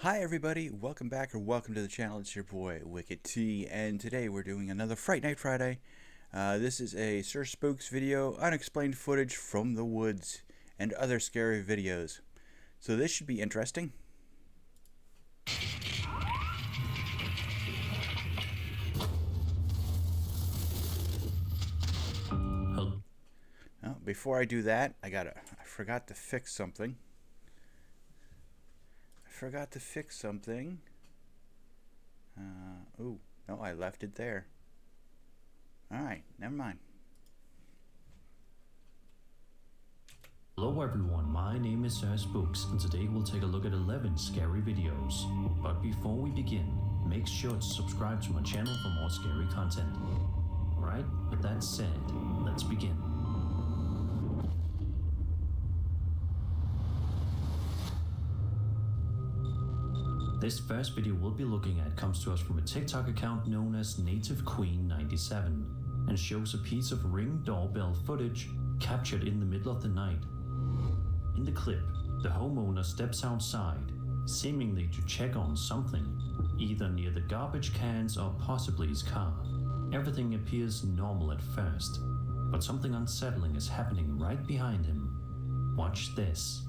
Hi everybody, welcome back or welcome to the channel. It's your boy Reactee, and today we're doing another Fright Night Friday. This is a Sir Spooks video, unexplained footage from the woods, and other scary videos. So this should be interesting. Before I do that, I forgot to fix something. Oh, no, I left it there. Alright, never mind. Hello everyone, my name is Sir Spooks, and today we'll take a look at 11 scary videos. But before we begin, make sure to subscribe to my channel for more scary content. Alright, with that said, let's begin. This first video we'll be looking at comes to us from a TikTok account known as Native Queen 97 and shows a piece of Ring doorbell footage captured in the middle of the night. In the clip, the homeowner steps outside, seemingly to check on something, either near the garbage cans or possibly his car. Everything appears normal at first, but something unsettling is happening right behind him. Watch this.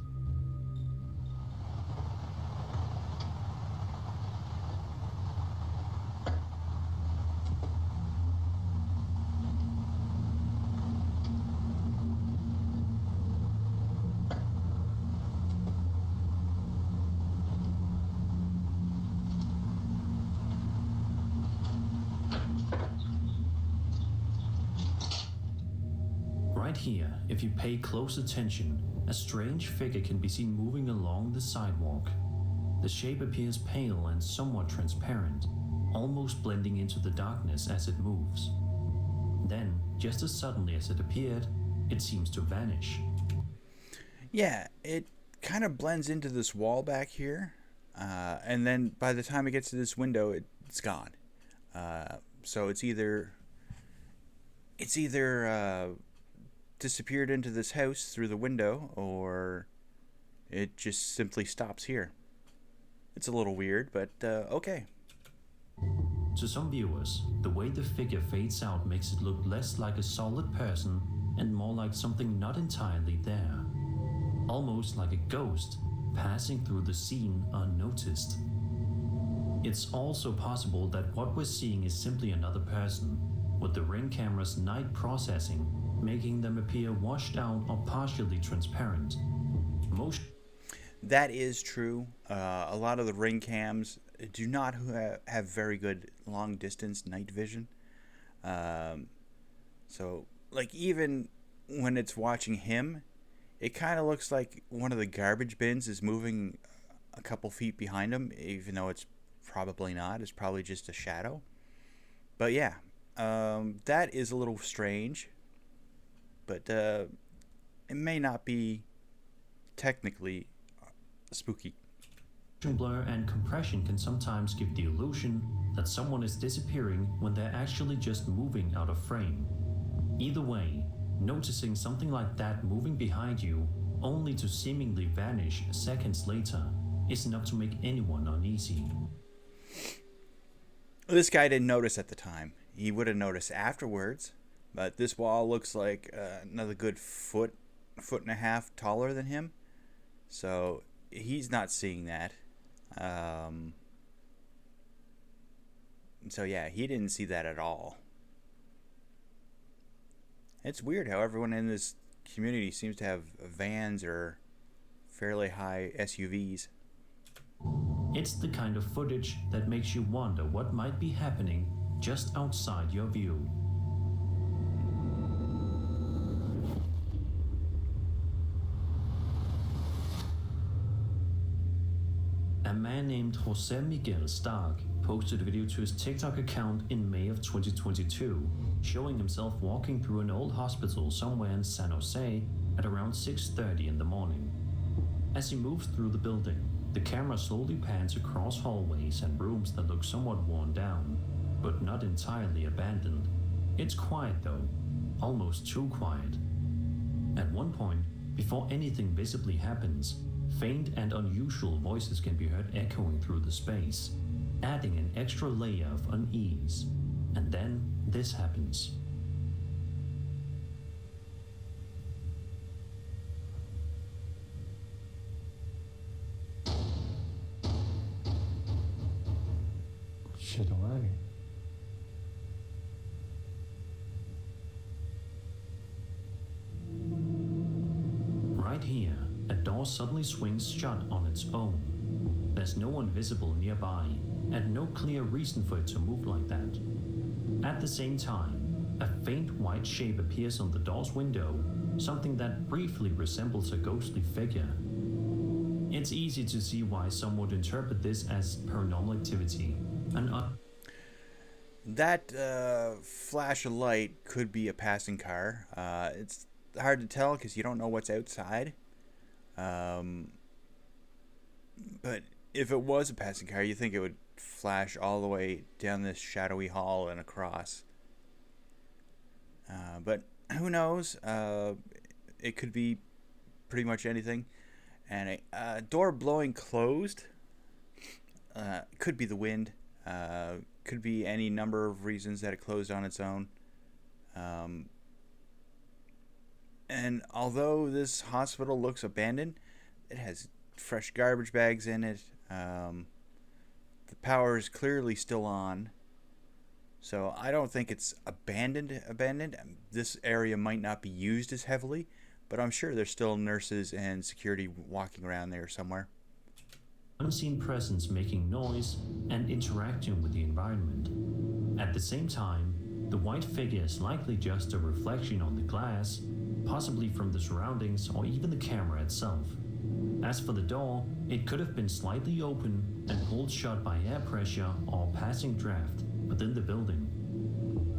Right here, if you pay close attention, a strange figure can be seen moving along the sidewalk. The shape appears pale and somewhat transparent, almost blending into the darkness as it moves. Then, just as suddenly as it appeared, it seems to vanish. Yeah, it kind of blends into this wall back here, and then by the time it gets to this window, it's gone. So it's either disappeared into this house through the window, or it just simply stops here. It's a little weird, but okay. To some viewers, the way the figure fades out makes it look less like a solid person and more like something not entirely there. Almost like a ghost passing through the scene unnoticed. It's also possible that what we're seeing is simply another person, with the Ring camera's night processing making them appear washed out or partially transparent. That is true. A lot of the Ring cams do not have very good long distance night vision. So, like, even when it's watching him, it kind of looks like one of the garbage bins is moving a couple feet behind him, even though it's probably not. It's probably just a shadow. But yeah, that is a little strange. But it may not be technically spooky. Blur and compression can sometimes give the illusion that someone is disappearing when they're actually just moving out of frame. Either way, noticing something like that moving behind you only to seemingly vanish seconds later is enough to make anyone uneasy. This guy didn't notice at the time. He would have noticed afterwards. But this wall looks like another good foot and a half taller than him. So he's not seeing that. So yeah, he didn't see that at all. It's weird how everyone in this community seems to have vans or fairly high SUVs. It's the kind of footage that makes you wonder what might be happening just outside your view. A man named Jose Miguel Stark posted a video to his TikTok account in May of 2022, showing himself walking through an old hospital somewhere in San Jose at around 6:30 in the morning. As he moves through the building, the camera slowly pans across hallways and rooms that look somewhat worn down, but not entirely abandoned. It's quiet though, almost too quiet. At one point, before anything visibly happens, faint and unusual voices can be heard echoing through the space, adding an extra layer of unease. And then this happens. Shit away. Right here, a door suddenly swings shut on its own. There's no one visible nearby, and no clear reason for it to move like that. At the same time, a faint white shape appears on the door's window, something that briefly resembles a ghostly figure. It's easy to see why some would interpret this as paranormal activity. That flash of light could be a passing car. It's hard to tell because you don't know what's outside. But if it was a passing car, you think it would flash all the way down this shadowy hall and across. But who knows? It could be pretty much anything. And a door blowing closed. Could be the wind. Could be any number of reasons that it closed on its own. And although this hospital looks abandoned, it has fresh garbage bags in it. The power is clearly still on. So I don't think it's abandoned. This area might not be used as heavily, but I'm sure there's still nurses and security walking around there somewhere. Unseen presence making noise and interacting with the environment. At the same time, the white figure is likely just a reflection on the glass, possibly from the surroundings or even the camera itself. As for the door, it could have been slightly open and pulled shut by air pressure or passing draft within the building.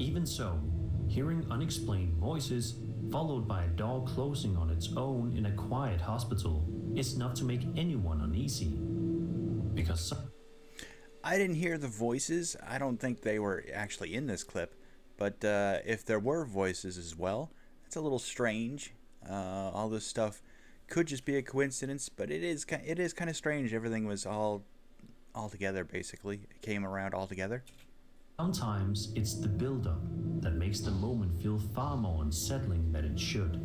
Even so, hearing unexplained voices followed by a door closing on its own in a quiet hospital is enough to make anyone uneasy. Because I didn't hear the voices. I don't think they were actually in this clip. But if there were voices as well, it's a little strange. All this stuff could just be a coincidence, but it is kind of strange. Everything was all together, basically. It came around all together. Sometimes it's the build-up that makes the moment feel far more unsettling than it should.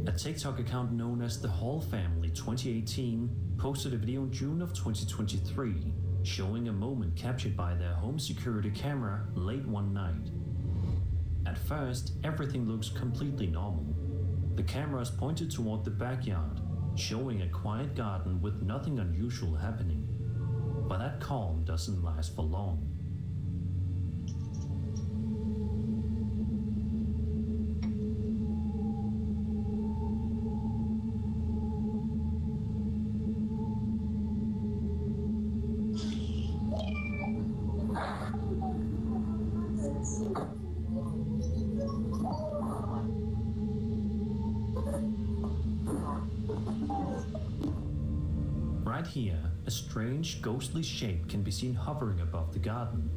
A TikTok account known as The Hall Family 2018 posted a video in June of 2023 showing a moment captured by their home security camera late one night. At first, everything looks completely normal. The camera is pointed toward the backyard, showing a quiet garden with nothing unusual happening. But that calm doesn't last for long. Right here, a strange ghostly shape can be seen hovering above the garden.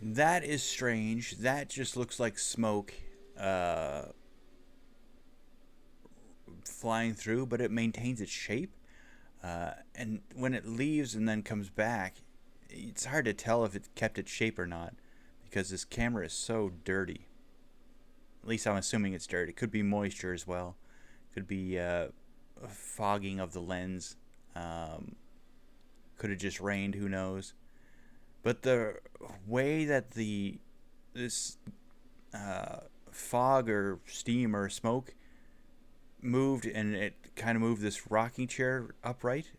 That is strange. That just looks like smoke flying through, but it maintains its shape. And when it leaves and then comes back, it's hard to tell if it kept its shape or not, because this camera is so dirty. At least I'm assuming it's dirty. It could be moisture as well. Could be fogging of the lens. Could have just rained, who knows. But the way that this fog or steam or smoke moved, and it kind of moved this rocking chair upright,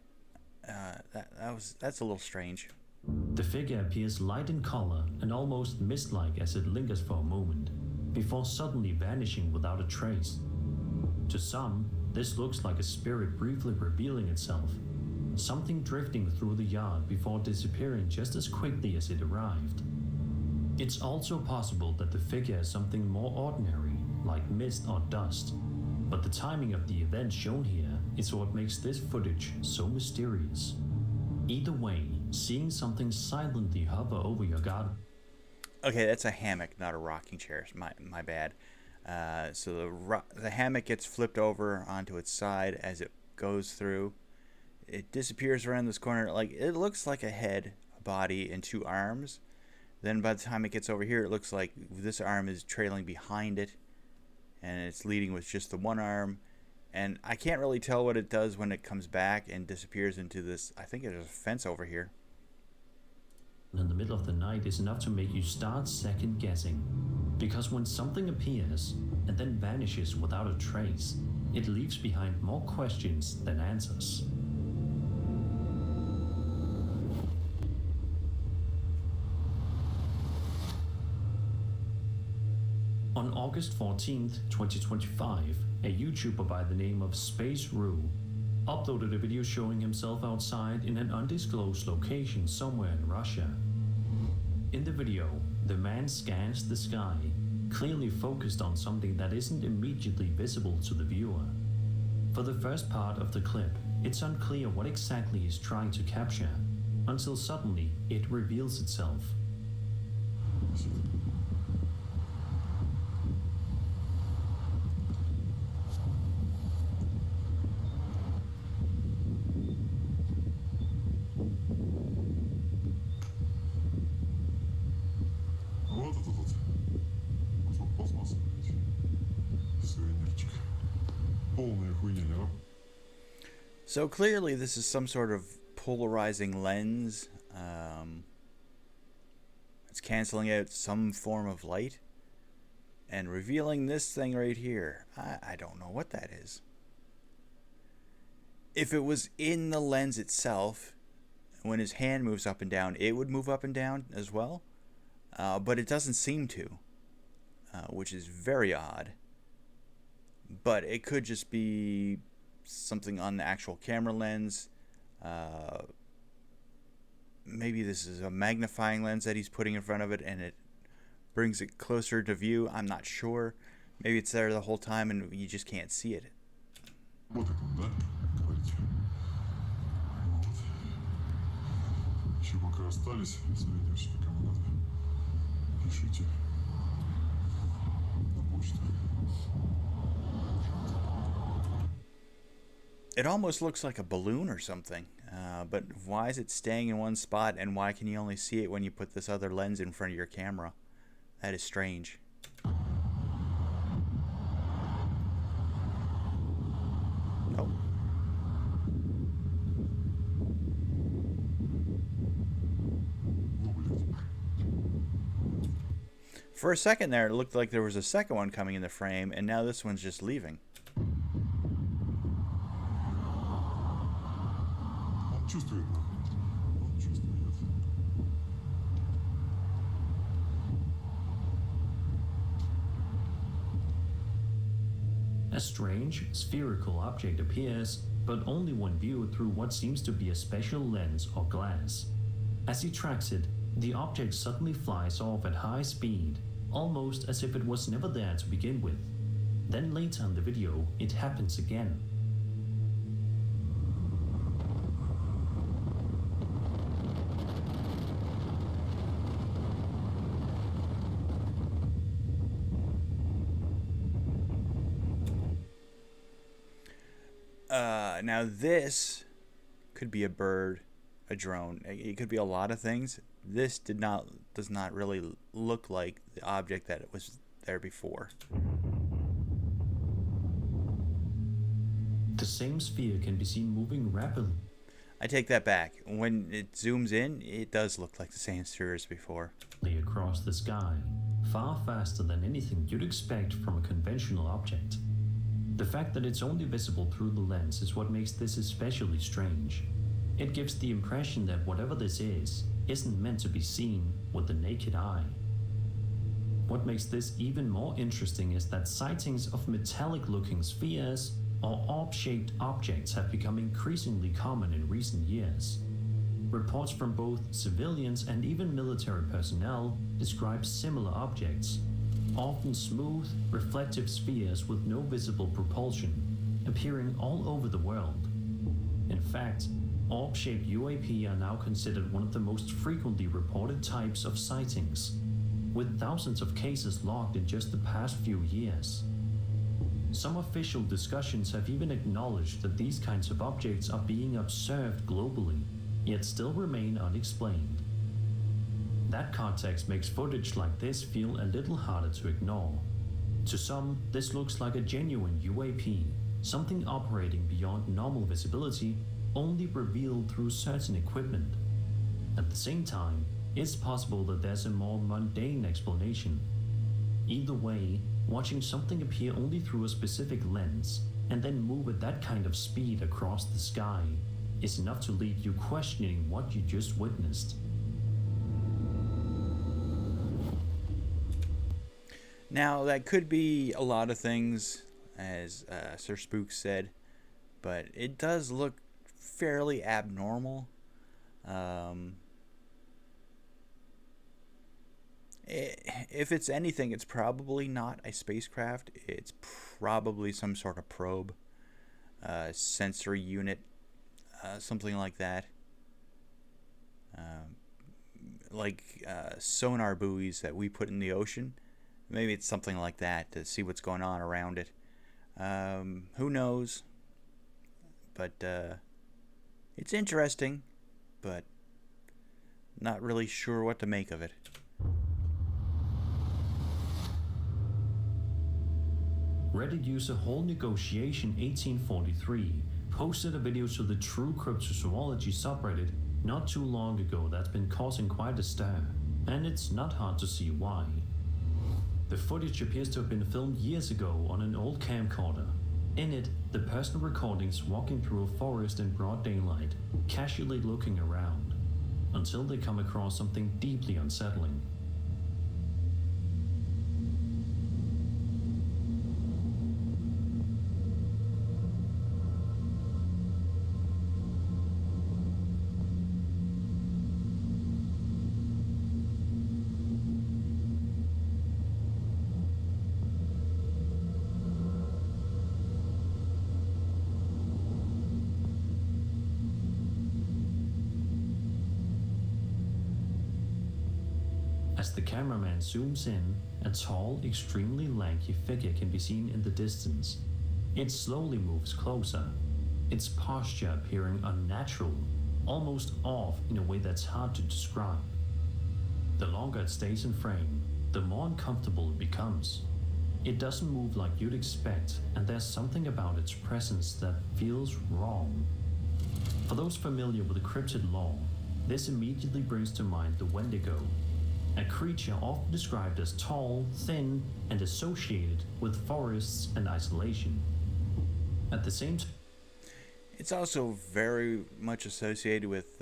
that's a little strange. The figure appears light in color and almost mist-like as it lingers for a moment, before suddenly vanishing without a trace. To some, this looks like a spirit briefly revealing itself, something drifting through the yard before disappearing just as quickly as it arrived. It's also possible that the figure is something more ordinary, like mist or dust, but the timing of the event shown here is what makes this footage so mysterious. Either way, seeing something silently hover over your garden. Okay, that's a hammock, not a rocking chair. My bad. So the hammock gets flipped over onto its side as it goes through. It disappears around this corner. Like, it looks like a head, a body, and two arms. Then by the time it gets over here, it looks like this arm is trailing behind it, and it's leading with just the one arm. And I can't really tell what it does when it comes back and disappears into this. I think there's a fence over here. In the middle of the night is enough to make you start second guessing. Because when something appears and then vanishes without a trace, it leaves behind more questions than answers. On August 14th, 2025, a YouTuber by the name of Space Rue uploaded a video showing himself outside in an undisclosed location somewhere in Russia. In the video, the man scans the sky, clearly focused on something that isn't immediately visible to the viewer. For the first part of the clip, it's unclear what exactly he's trying to capture, until suddenly it reveals itself. So clearly this is some sort of polarizing lens. It's canceling out some form of light and revealing this thing right here. I don't know what that is. If it was in the lens itself, when his hand moves up and down, it would move up and down as well. But it doesn't seem to, which is very odd. But it could just be something on the actual camera lens. Maybe this is a magnifying lens that he's putting in front of it and it brings it closer to view. I'm not sure. Maybe it's there the whole time and you just can't see it. It almost looks like a balloon or something, but why is it staying in one spot, and why can you only see it when you put this other lens in front of your camera? That is strange. Oh. For a second there, it looked like there was a second one coming in the frame, and now this one's just leaving. A strange, spherical object appears, but only when viewed through what seems to be a special lens or glass. As he tracks it, the object suddenly flies off at high speed, almost as if it was never there to begin with. Then later in the video, it happens again. Now this could be a bird, a drone. It could be a lot of things. This does not really look like the object that was there before. The same sphere can be seen moving rapidly. I take that back. When it zooms in, it does look like the same sphere as before. Across the sky, far faster than anything you'd expect from a conventional object. The fact that it's only visible through the lens is what makes this especially strange. It gives the impression that whatever this is, isn't meant to be seen with the naked eye. What makes this even more interesting is that sightings of metallic-looking spheres or orb-shaped objects have become increasingly common in recent years. Reports from both civilians and even military personnel describe similar objects, often smooth, reflective spheres with no visible propulsion, appearing all over the world. In fact, Orb-shaped UAP are now considered one of the most frequently reported types of sightings, with thousands of cases logged in just the past few years. Some official discussions have even acknowledged that these kinds of objects are being observed globally, yet still remain unexplained. That context makes footage like this feel a little harder to ignore. To some, this looks like a genuine UAP, something operating beyond normal visibility, only revealed through certain equipment. At the same time, it's possible that there's a more mundane explanation. Either way, watching something appear only through a specific lens and then move at that kind of speed across the sky is enough to leave you questioning what you just witnessed. Now, that could be a lot of things, as Sir Spooks said, but it does look fairly abnormal. If it's anything, it's probably not a spacecraft. It's probably some sort of probe, sensory unit, something like that. Like sonar buoys that we put in the ocean. Maybe it's something like that to see what's going on around it. Who knows? But it's interesting, but not really sure what to make of it. Reddit user Whole Negotiation 1843 posted a video to the True Cryptozoology subreddit not too long ago that's been causing quite a stir, and it's not hard to see why. The footage appears to have been filmed years ago on an old camcorder. In it, the person recording's walking through a forest in broad daylight, casually looking around, until they come across something deeply unsettling. As the cameraman zooms in, a tall, extremely lanky figure can be seen in the distance. It slowly moves closer, its posture appearing unnatural, almost off in a way that's hard to describe. The longer it stays in frame, the more uncomfortable it becomes. It doesn't move like you'd expect, and there's something about its presence that feels wrong. For those familiar with the cryptid lore, this immediately brings to mind the Wendigo, a creature often described as tall, thin, and associated with forests and isolation. At the same time, it's also very much associated with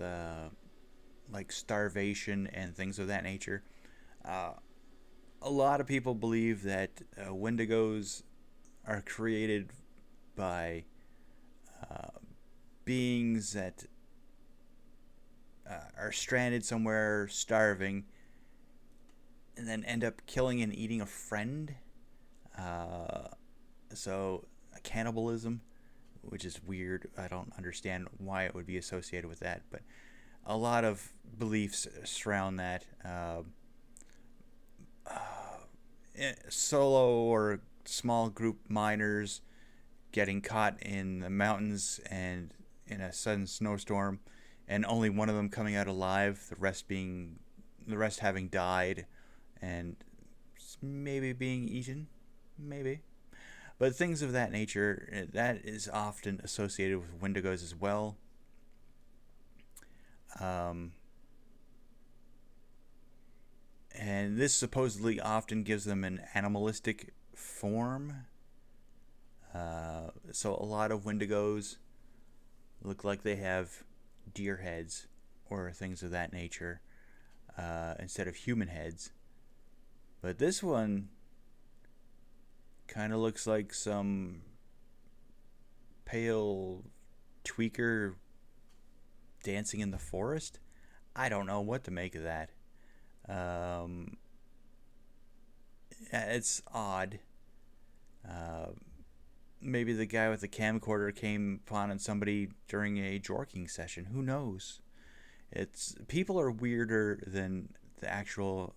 like starvation and things of that nature. A lot of people believe that Wendigos are created by beings that are stranded somewhere, starving, and then end up killing and eating a friend. So cannibalism, which is weird. I don't understand why it would be associated with that, but a lot of beliefs surround that. Solo or small group miners getting caught in the mountains and in a sudden snowstorm, and only one of them coming out alive, the rest having died and maybe being eaten, maybe. But things of that nature, that is often associated with Wendigos as well. And this supposedly often gives them an animalistic form. So a lot of Wendigos look like they have deer heads or things of that nature instead of human heads. But this one kind of looks like some pale tweaker dancing in the forest. I don't know what to make of that. It's odd. maybe the guy with the camcorder came upon somebody during a jorking session. Who knows? It's people are weirder than the actual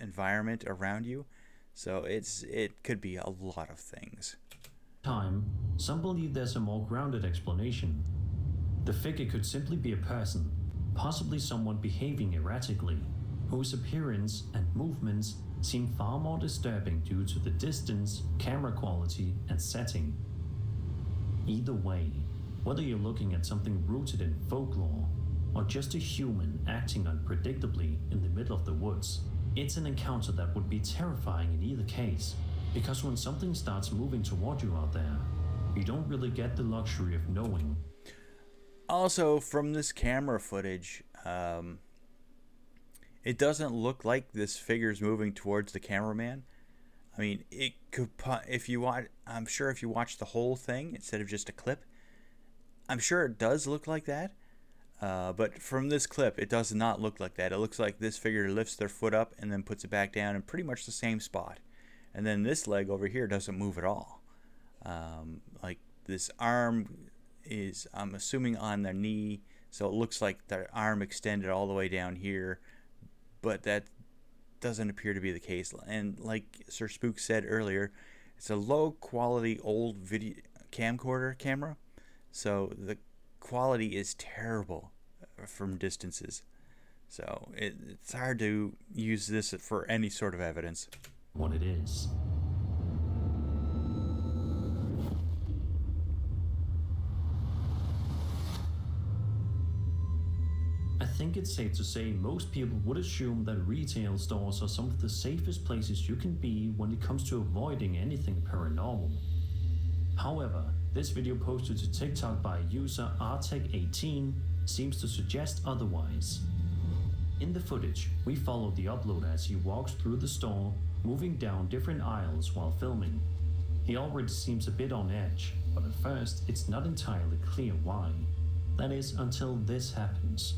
environment around you, so it could be a lot of things. Some believe there's a more grounded explanation. The figure could simply be a person, possibly someone behaving erratically, whose appearance and movements seem far more disturbing due to the distance, camera quality, and setting. Either way, whether you're looking at something rooted in folklore or just a human acting unpredictably in the middle of the woods, it's an encounter that would be terrifying in either case, because when something starts moving toward you out there, you don't really get the luxury of knowing. Also, from this camera footage, it doesn't look like this figure's moving towards the cameraman. I mean, it could, if you watch, I'm sure if you watch the whole thing instead of just a clip, I'm sure it does look like that. But from this clip, it does not look like that. It looks like this figure lifts their foot up and then puts it back down in pretty much the same spot. And then this leg over here doesn't move at all. Like this arm is, I'm assuming, on their knee. So it looks like their arm extended all the way down here. But that doesn't appear to be the case. And like Sir Spooks said earlier, it's a low quality old video camcorder camera. So the quality is terrible from distances. So it's hard to use this for any sort of evidence. What it is. I think it's safe to say most people would assume that retail stores are some of the safest places you can be when it comes to avoiding anything paranormal. However, this video posted to TikTok by user Artec18 seems to suggest otherwise. In the footage, we follow the uploader as he walks through the store, moving down different aisles while filming. He already seems a bit on edge, but at first it's not entirely clear why. That is, until this happens.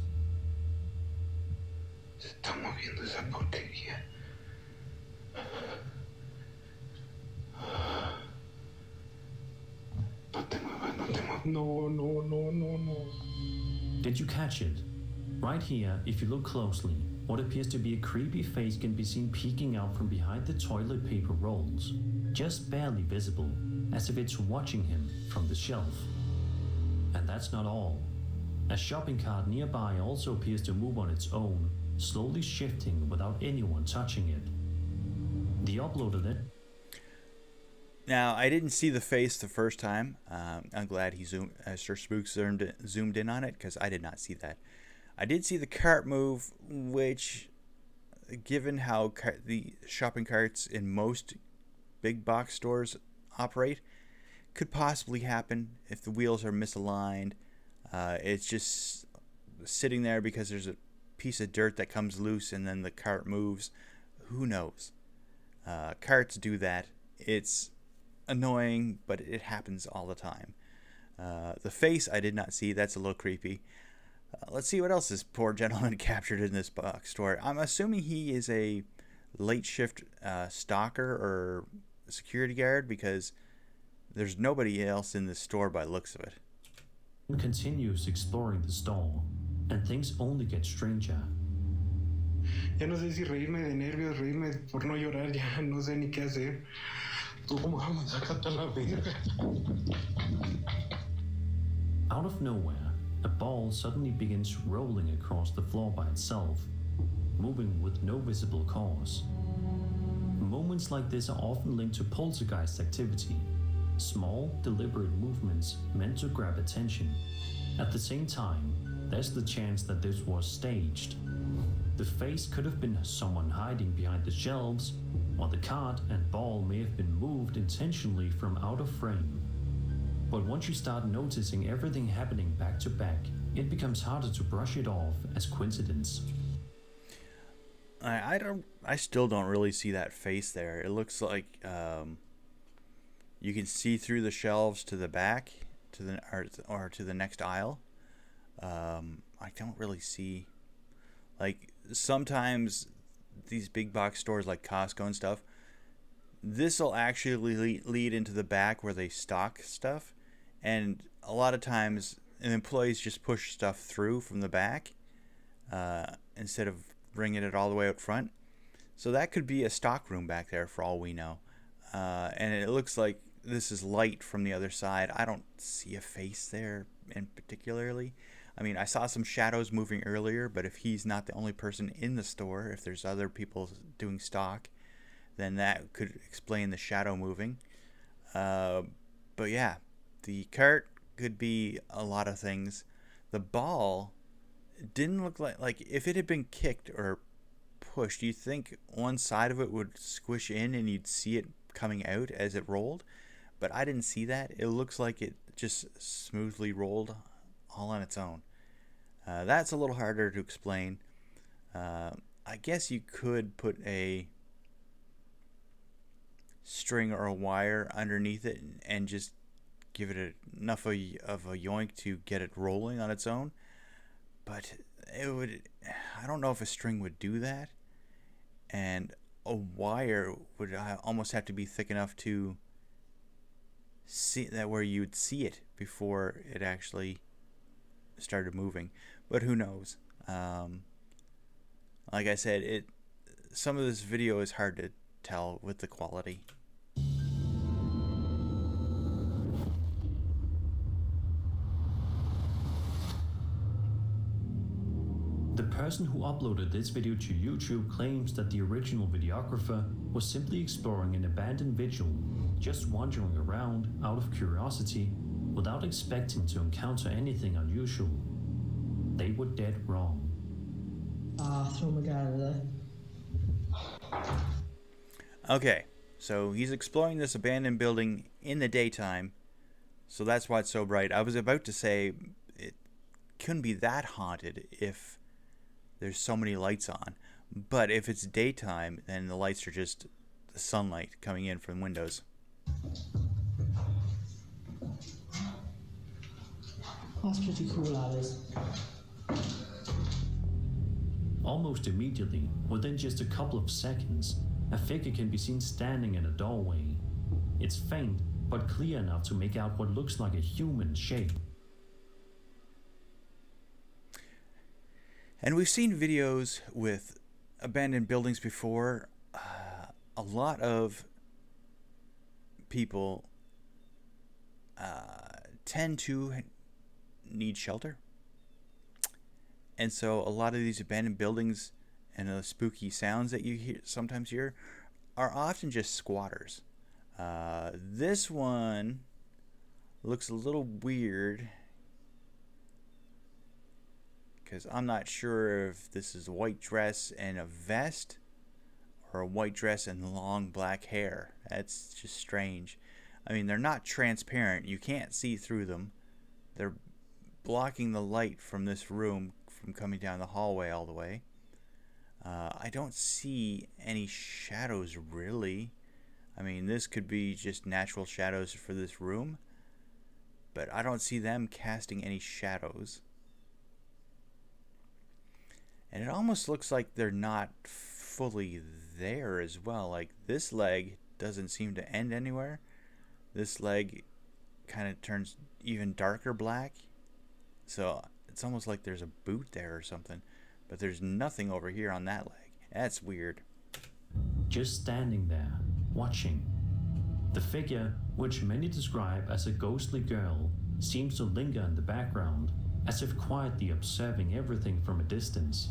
Se está moviendo esa porquería. No te muevas, no te muevas. No. Did you catch it? Right here, if you look closely, what appears to be a creepy face can be seen peeking out from behind the toilet paper rolls, just barely visible, as if it's watching him from the shelf. And that's not all. A shopping cart nearby also appears to move on its own, slowly shifting without anyone touching it. The uploader then. Now, I didn't see the face the first time. I'm glad Sir Spooks zoomed in on it, because I did not see that. I did see the cart move, which, given how the shopping carts in most big box stores operate, could possibly happen if the wheels are misaligned. It's just sitting there because there's a piece of dirt that comes loose and then the cart moves. Who knows? Carts do that. It's annoying, but it happens all the time. The face I did not see. That's a little creepy. Let's see what else this poor gentleman captured in this box store. I'm assuming he is a late shift stalker or security guard, because there's nobody else in this store by the looks of it. Continues exploring the store, and things only get stranger. Ya no sé si reírme de nervios, reírme por no llorar, ya no sé ni qué hacer. Tú cómo vamos a sacar la verga. Out of nowhere, a ball suddenly begins rolling across the floor by itself, moving with no visible cause. Moments like this are often linked to poltergeist activity, small, deliberate movements meant to grab attention. At the same time, there's the chance that this was staged. The face could have been someone hiding behind the shelves, or the cart and ball may have been moved intentionally from out of frame. But once you start noticing everything happening back to back, it becomes harder to brush it off as coincidence. I still don't really see that face there. It looks like you can see through the shelves to the back, to the next aisle. I don't really see, like, sometimes these big box stores like Costco and stuff, this will actually lead into the back where they stock stuff, and a lot of times employees just push stuff through from the back instead of bringing it all the way out front. So that could be a stock room back there for all we know. And it looks like this is light from the other side. I don't see a face there in particularly. I mean, I saw some shadows moving earlier, but if he's not the only person in the store, if there's other people doing stock, then that could explain the shadow moving. But yeah, the cart could be a lot of things. The ball didn't look like if it had been kicked or pushed, you think one side of it would squish in and you'd see it coming out as it rolled, but I didn't see that. It looks like it just smoothly rolled all on its own. That's a little harder to explain. I guess you could put a string or a wire underneath it and just give it enough of a yoink to get it rolling on its own, but I don't know if a string would do that, and a wire would almost have to be thick enough to see that where you'd see it before it actually started moving. But who knows? Like I said, some of this video is hard to tell with the quality. The person who uploaded this video to YouTube claims that the original videographer was simply exploring an abandoned vigil, just wandering around out of curiosity without expecting to encounter anything unusual. They were dead wrong. Throw my guy there. Okay, so he's exploring this abandoned building in the daytime, so that's why it's so bright. I was about to say it couldn't be that haunted if there's so many lights on, but if it's daytime, then the lights are just the sunlight coming in from windows. That's pretty cool, Alice. Almost immediately, within just a couple of seconds, a figure can be seen standing in a doorway. It's faint, but clear enough to make out what looks like a human shape. And we've seen videos with abandoned buildings before. A lot of people tend to need shelter. And so a lot of these abandoned buildings and the spooky sounds that you sometimes hear are often just squatters. This one looks a little weird, because I'm not sure if this is a white dress and a vest or a white dress and long black hair. That's just strange. I mean, they're not transparent. You can't see through them. They're blocking the light from this room from coming down the hallway all the way. I don't see any shadows really. I mean, this could be just natural shadows for this room, but I don't see them casting any shadows. And it almost looks like they're not fully there as well. Like, this leg doesn't seem to end anywhere. This leg kind of turns even darker black. So it's almost like there's a boot there or something. But there's nothing over here on that leg. That's weird. Just standing there, watching. The figure, which many describe as a ghostly girl, seems to linger in the background, as if quietly observing everything from a distance.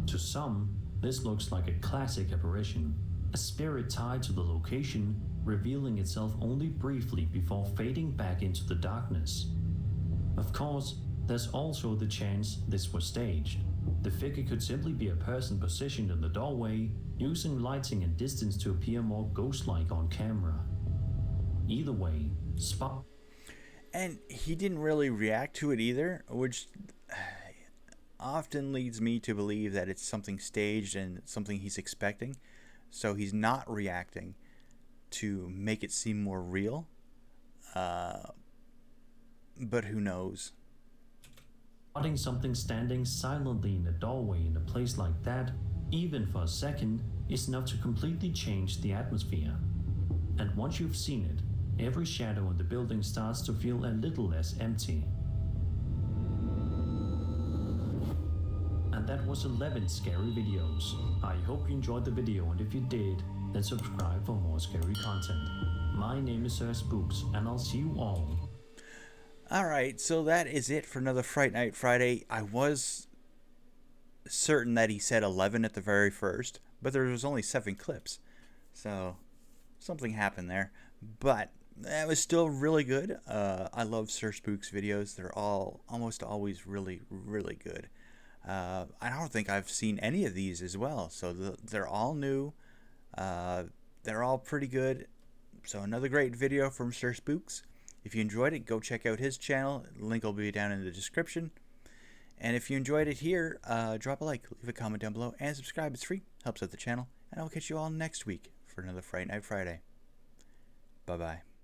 To some, this looks like a classic apparition, a spirit tied to the location, revealing itself only briefly before fading back into the darkness. Of course, there's also the chance this was staged. The figure could simply be a person positioned in the doorway, using lighting and distance to appear more ghost-like on camera. Either way, And he didn't really react to it either, which often leads me to believe that it's something staged and something he's expecting. So he's not reacting to make it seem more real. But who knows? Spotting something standing silently in a doorway in a place like that, even for a second, is enough to completely change the atmosphere. And once you've seen it, every shadow in the building starts to feel a little less empty. And that was 11 scary videos. I hope you enjoyed the video, and if you did, then subscribe for more scary content. My name is Sir Spooks, and I'll see you all. Alright, so that is it for another Fright Night Friday. I was certain that he said 11 at the very first, but there was only 7 clips. So, something happened there. But, that was still really good. I love Sir Spooks videos. They're all almost always really, really good. I don't think I've seen any of these as well. So, they're all new. They're all pretty good. So, another great video from Sir Spooks. If you enjoyed it, go check out his channel. The link will be down in the description. And if you enjoyed it here, drop a like, leave a comment down below, and subscribe. It's free. Helps out the channel. And I'll catch you all next week for another Fright Night Friday. Bye-bye.